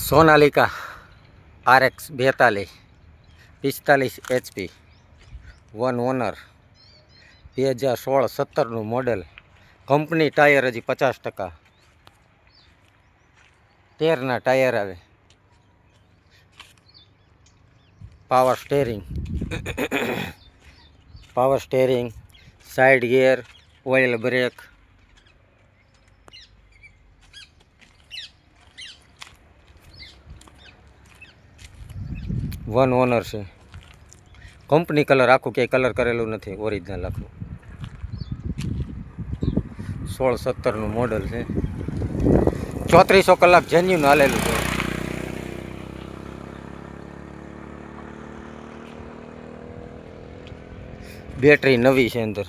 Sonalika RX 42 45 HP 1 owner 2016-17નું model. Company tyre હજી 50%. ટેરના ટાયર આવે. Power steering, side gear, oil brake. One owner છે. કંપની કલર, આખું ક્યાંય કલર કરેલું નથી, ઓરિજિનલ આખું. 16-17નું મોડલ છે. 3400 કલાક જેન્યુન હાલેલું છે. બેટરી નવી છે અંદર.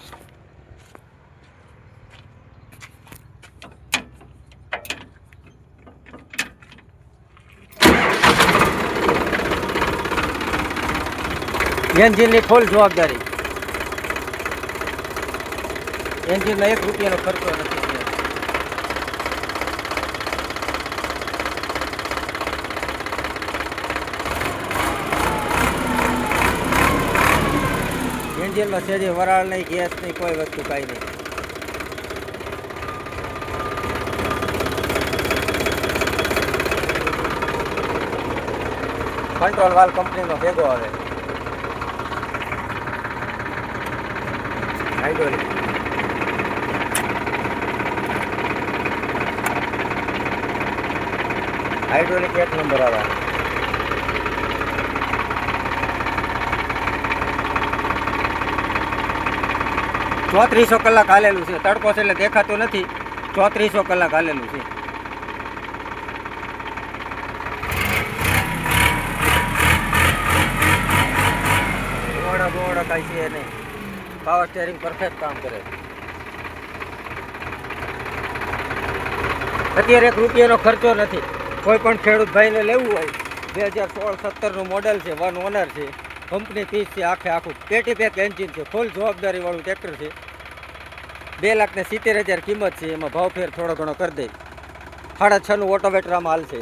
એન્જિનની ફૂલ જવાબદારી. એન્જિનમાં 1 રૂપિયાનો ખર્ચો નથી. એન્જિનમાં સેજે વરાળ નહીં, ગેસ નહીં, કોઈ વસ્તુ કાંઈ નહીં. કંટ્રોલ વાલ્વ કંપનીનો ભેગો આવે. હાઇડ્રોલિક 1 નંબર આવે. ચોત્રીસો કલાક હાલેલું છે. તડકો છે એટલે દેખાતું નથી. 3400 કલાક હાલેલું છે. બોડા કાંઈ છે નહીં. પાવર સ્ટેરિંગ પરફેક્ટ કામ કરે. અત્યારે 1 રૂપિયાનો ખર્ચો નથી. કોઈ પણ ખેડૂત ભાઈને લેવું હોય, 2016-17નું મોડેલ છે, 1 ઓનર છે, કંપની પીસ છે, આખું પેટી પેક એન્જિન છે, ફૂલ જવાબદારીવાળું ટ્રેક્ટર છે. 2,70,000 કિંમત છે. એમાં ભાવ ફેર થોડો ઘણો કરી દે. 6.5નું ઓટોવેટરામાં હાલ છે.